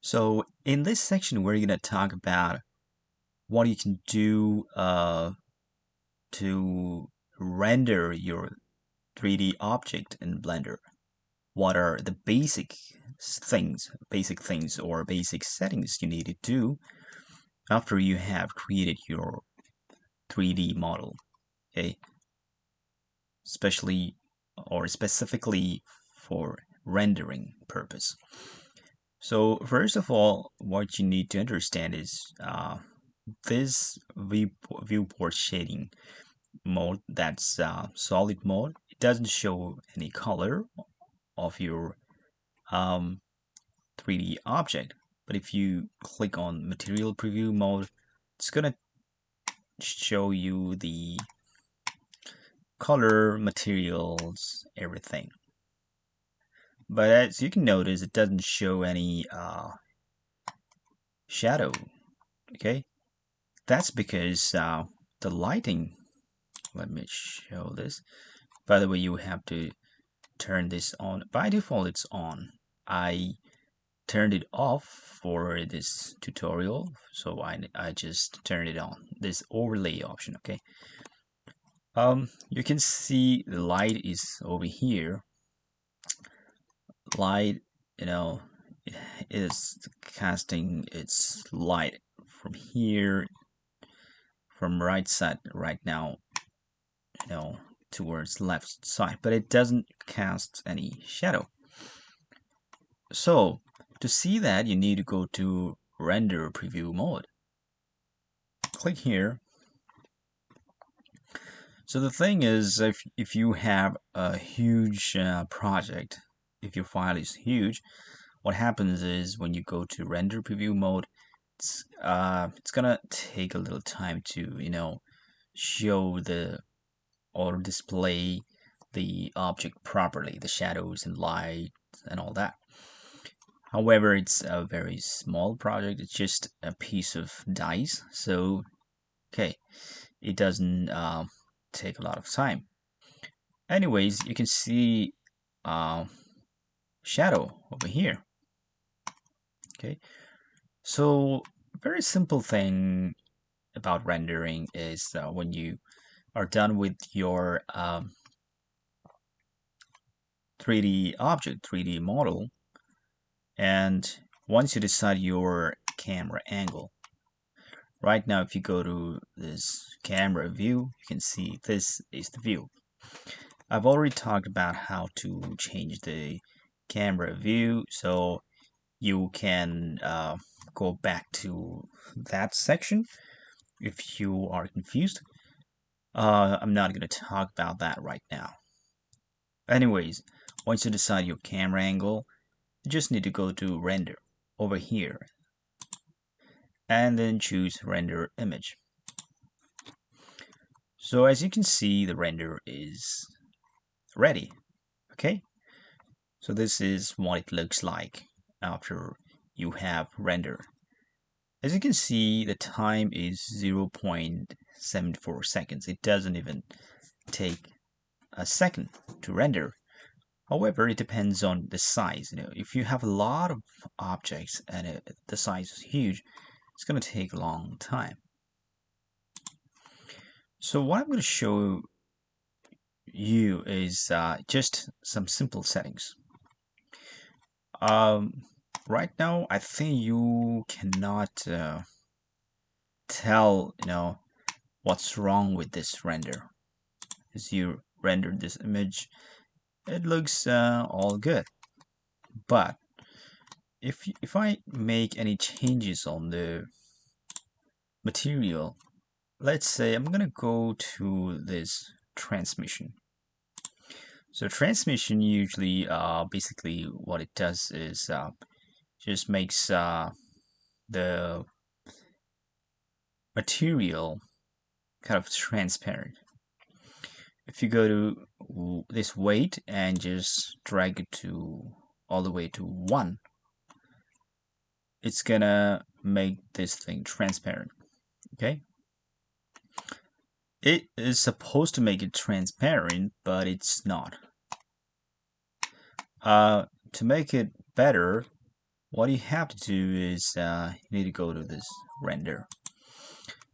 So in this section, we're going to talk about what you can do to render your 3D object in Blender. What are the basic things or basic settings you need to do after you have created your 3D model, okay? Especially or specifically for rendering purpose. So first of all, what you need to understand is this viewport shading mode, that's solid mode. It doesn't show any color of your 3D object, but if you click on material preview mode, it's gonna show you the color, materials, everything. But as you can notice, it doesn't show any shadow. Okay, that's because the lighting. Let me show this. By the way, you have to turn this on. By default, it's on. I turned it off for this tutorial, so I just turned it on. This overlay option, okay. You can see the light is over here. Light, you know, is casting its light from here, from right side right now, towards left side, but it doesn't cast any shadow. So to see that, you need to go to render preview mode. Click here. So the thing is, if you have a huge project, if your file is huge, what happens is when you go to render preview mode, it's gonna take a little time to show the or display the object properly, the shadows and light and all that. However, it's a very small project. It's just a piece of dice, so okay, it doesn't take a lot of time. Anyways, you can see shadow over here. Okay, so very simple thing about rendering is when you are done with your 3D object, 3D model, and once you decide your camera angle, right now if you go to this camera view, you can see this is the view. I've already talked about how to change the camera view, so you can go back to that section if you are confused. I'm not going to talk about that right now. Anyways, once you decide your camera angle, you just need to go to render over here and then choose render image. So as you can see, the render is ready. Okay, so this is what it looks like after you have rendered. As you can see, the time is 0.74 seconds. It doesn't even take a second to render. However, it depends on the size. If you have a lot of objects and the size is huge, it's going to take a long time. So what I'm going to show you is just some simple settings. Right now, I think you cannot tell, what's wrong with this render. As you render this image, it looks all good. But if I make any changes on the material, let's say I'm gonna go to this transmission. So transmission usually basically what it does is just makes the material kind of transparent. If you go to this weight and just drag it to all the way to 1, it's gonna make this thing transparent. Okay, it is supposed to make it transparent, but it's not. To make it better, what you have to do is you need to go to this render.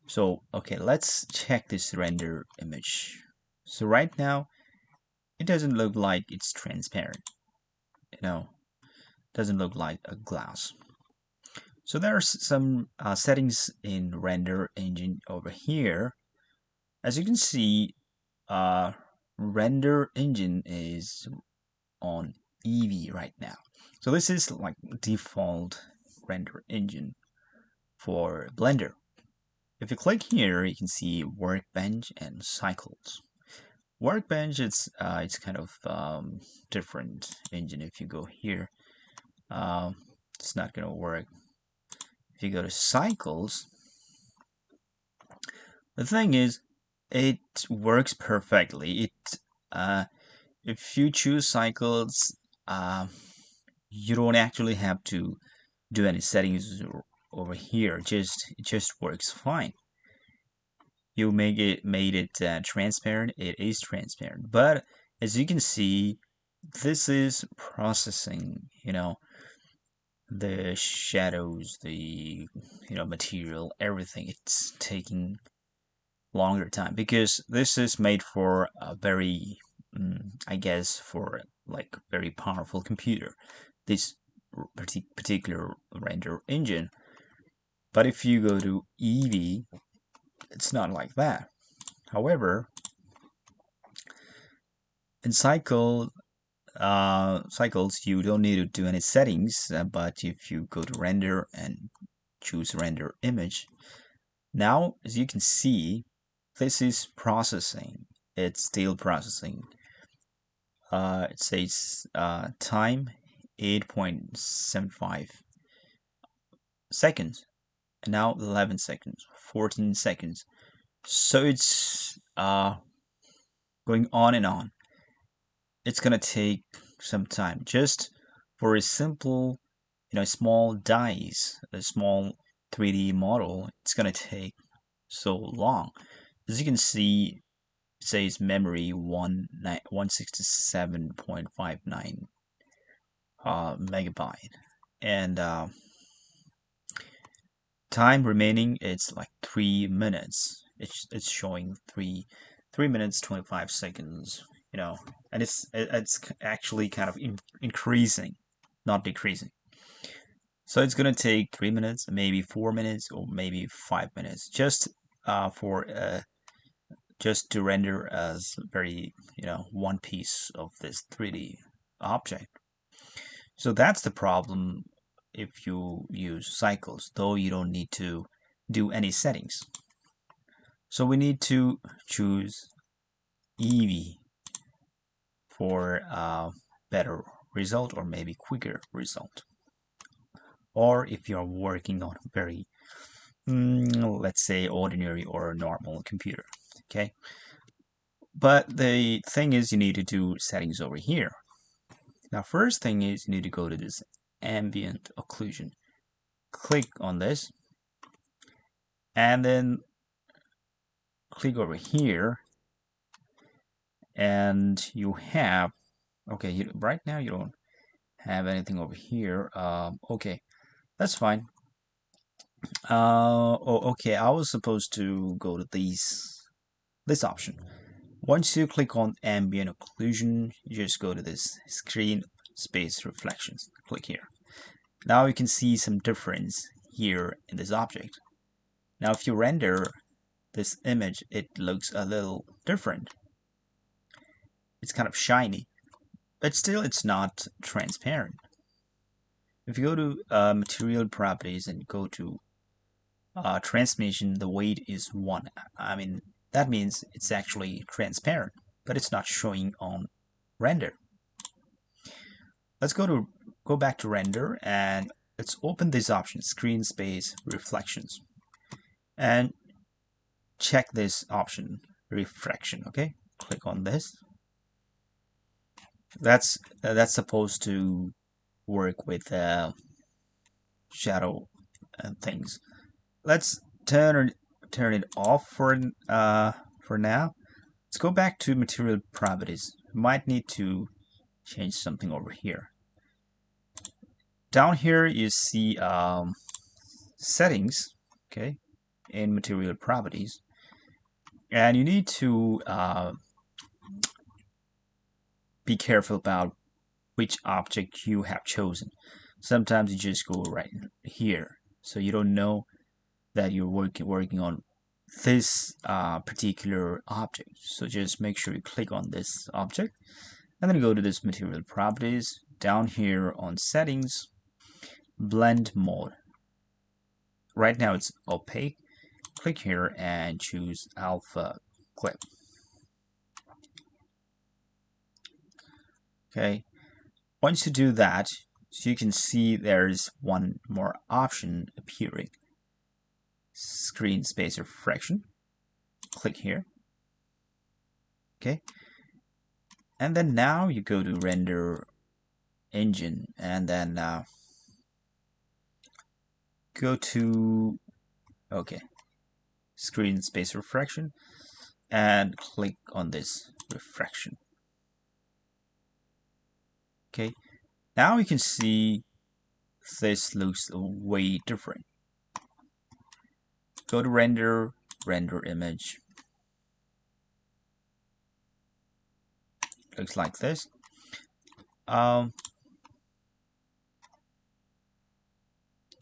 So okay, let's check this render image. So right now it doesn't look like it's transparent, you know, doesn't look like a glass. So there are some settings in render engine over here. As you can see, uh, render engine is on Eevee right now. So this is like default render engine for Blender. If you click here, you can see Workbench and Cycles. Workbench, it's kind of different engine. If you go here, um, it's not gonna work. If you go to Cycles, the thing is, it works perfectly. If you choose Cycles, you don't actually have to do any settings over here. It just works fine. You made it transparent. It is transparent, but as you can see, this is processing. The shadows, the material, everything. It's taking longer time because this is made for a very, I guess, for like very powerful computer. This particular render engine. But if you go to Eevee, it's not like that. However, in cycles, you don't need to do any settings. But if you go to render and choose render image, now as you can see, this is processing. It's still processing. It says time 8.75 seconds. And now 11 seconds, 14 seconds. So it's going on and on. It's gonna take some time just for a simple, small dice, a small 3D model. It's gonna take so long. As you can see, it says memory 167.59 megabyte, and time remaining it's like 3 minutes. It's showing 3 minutes 25 seconds, and it's actually kind of increasing, not decreasing. So it's gonna take 3 minutes, maybe 4 minutes, or maybe 5 minutes, for just to render as very one piece of this 3D object. So that's the problem if you use cycles, though you don't need to do any settings. So we need to choose Eevee for a better result, or maybe quicker result. Or if you're working on a very, let's say, ordinary or normal computer, okay? But the thing is, you need to do settings over here. Now, first thing is you need to go to this ambient occlusion. Click on this, and then click over here, and you have, okay, right now you don't have anything over here. Okay, that's fine. Okay, I was supposed to go to this option. Once you click on ambient occlusion, you just go to this screen space reflections. Click here. Now you can see some difference here in this object. Now if you render this image, it looks a little different. It's kind of shiny, but still it's not transparent. If you go to material properties and go to transmission, the weight is 1. I mean, that means it's actually transparent, but it's not showing on render. Let's go back to render, and let's open this option, screen space reflections, and check this option, refraction. Okay, click on this. That's supposed to work with shadow and things. Let's turn it off for now. Let's go back to material properties. Might need to change something over here. Down here you see settings, okay, in material properties, and you need to be careful about which object you have chosen. Sometimes you just go right here, so you don't know that you're working on this particular object. So just make sure you click on this object, and then go to this material properties. Down here on settings, blend mode. Right now it's opaque. Click here and choose alpha clip. Okay, once you do that, so you can see there's one more option appearing. Screen space refraction. Click here. Okay, and then now you go to render engine, and then go to screen space refraction, and click on this refraction. Okay, now you can see this looks way different. Go to render image. Looks like this.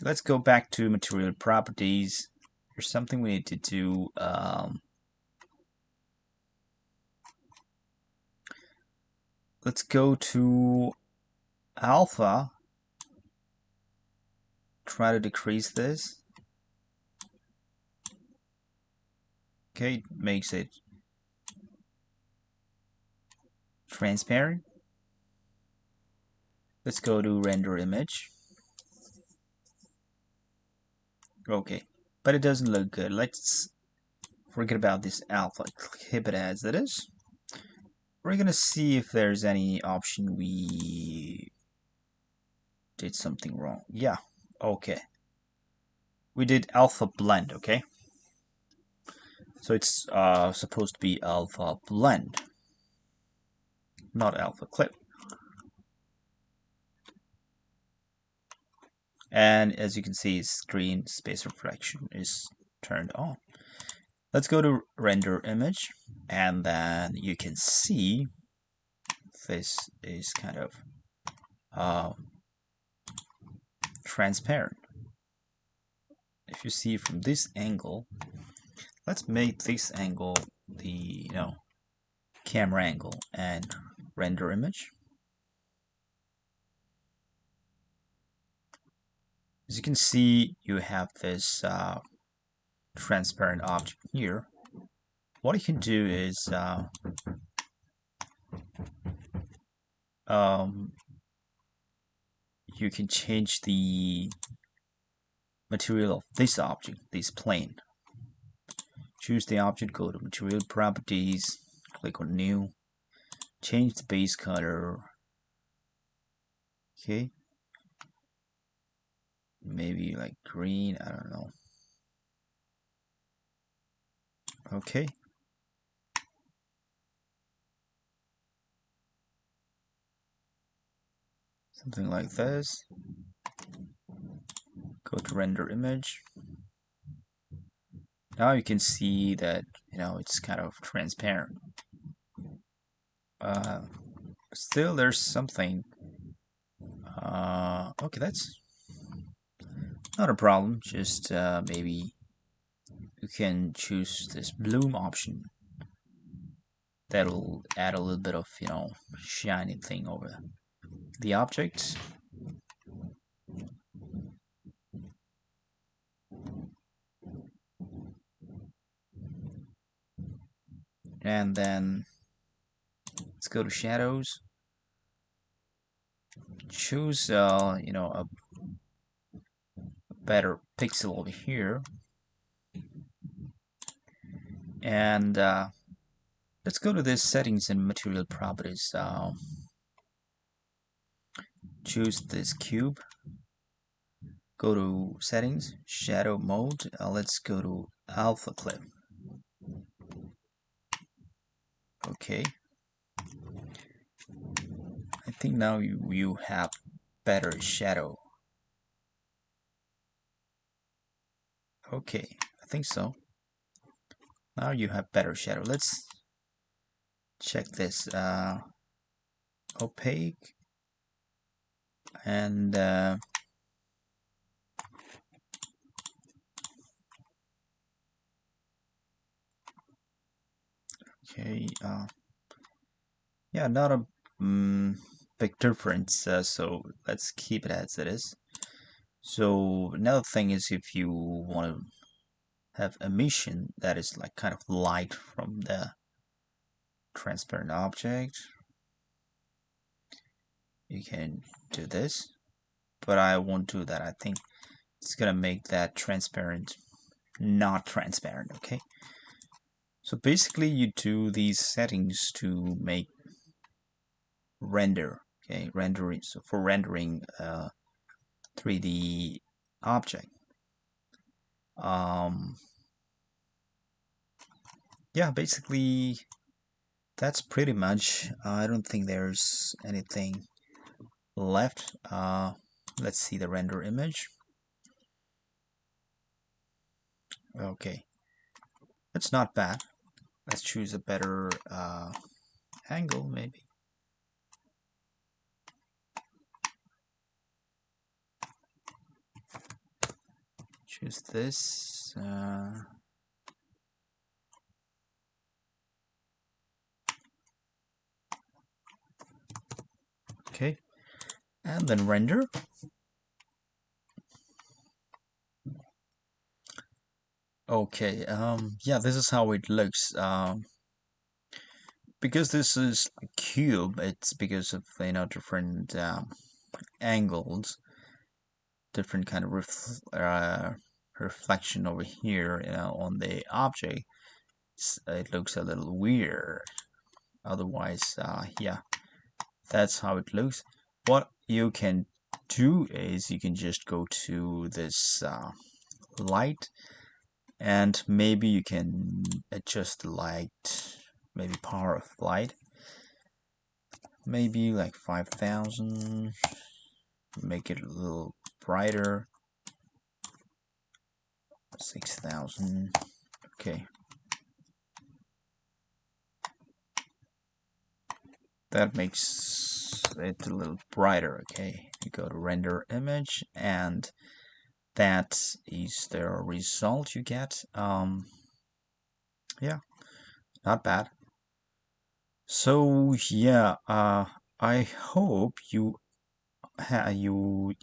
Let's go back to material properties. There's something we need to do. Let's go to alpha. Try to decrease this. Okay, makes it transparent. Let's go to render image. Okay, but it doesn't look good. Let's forget about this alpha. Keep it as it is. We're gonna see if there's any option we did something wrong. Yeah, okay. We did alpha blend, okay? So it's supposed to be alpha blend, not alpha clip. And as you can see, screen space refraction is turned on. Let's go to render image, and then you can see this is kind of transparent. If you see from this angle, let's make this angle the camera angle, and render image. As you can see, you have this transparent object here. What you can do is you can change the material of this object, this plane. Choose the object, go to material properties, click on new, change the base color. Okay, maybe like green, I don't know. Okay, something like this. Go to render image. Now you can see that it's kind of transparent. Still there's something. Okay, that's not a problem. Just maybe you can choose this bloom option. That'll add a little bit of shiny thing over the object. And then let's go to shadows. Choose a better pixel over here, and let's go to this settings and material properties. Choose this cube. Go to settings, shadow mode. Let's go to alpha clip. Okay. I think now you have better shadow Okay, I think so. Now you have better shadow. Let's check this. Opaque and okay. Yeah, not a big difference. So let's keep it as it is. So another thing is if you want to have emission that is like kind of light from the transparent object, you can do this. But I won't do that. I think it's gonna make that transparent not transparent. Okay. So basically, you do these settings to make render. Okay, rendering. So for rendering 3D object. Um, yeah, basically that's pretty much. I don't think there's anything left. Let's see the render image. Okay, it's not bad. Let's choose a better angle, maybe. Choose this. Okay, and then render. Okay, yeah, this is how it looks. Because this is a cube, it's because of different angles, different kind of reflection over here, on the object. It looks a little weird. Otherwise, yeah, that's how it looks. What you can do is you can just go to this light, and maybe you can adjust the light, maybe power of light, maybe like 5,000, make it a little brighter, 6,000. Okay, that makes it a little brighter. Okay, you go to render image, and that is the result you get. Yeah, not bad. So yeah, I hope you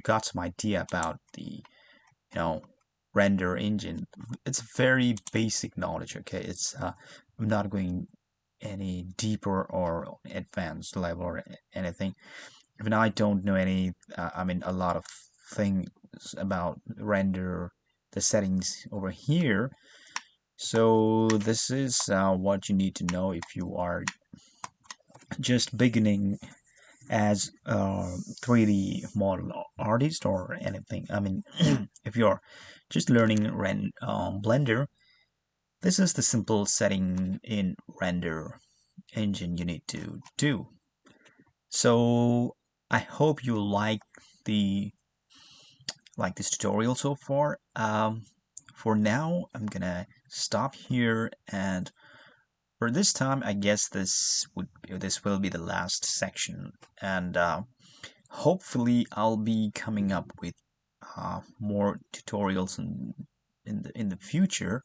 got some idea about the render engine. It's very basic knowledge. Okay, it's I'm not going any deeper or advanced level or anything. Even I don't know any. I mean, a lot of things about render, the settings over here. So this is what you need to know if you are just beginning as a 3D model artist or anything. I mean, if you're just learning Blender, this is the simple setting in render engine you need to do. So I hope you the like this tutorial so far. For now, I'm gonna stop here, and for this time, I guess this will be the last section, and hopefully I'll be coming up with more tutorials in the future.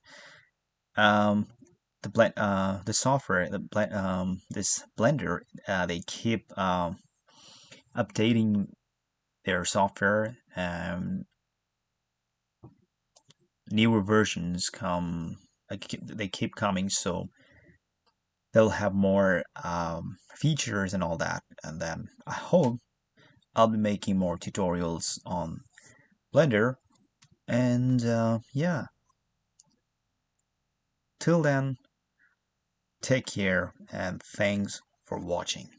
Um, the software, this Blender, they keep updating their software. Newer versions come, they keep coming, so they'll have more features and all that. And then I hope I'll be making more tutorials on Blender. And yeah, till then, take care and thanks for watching.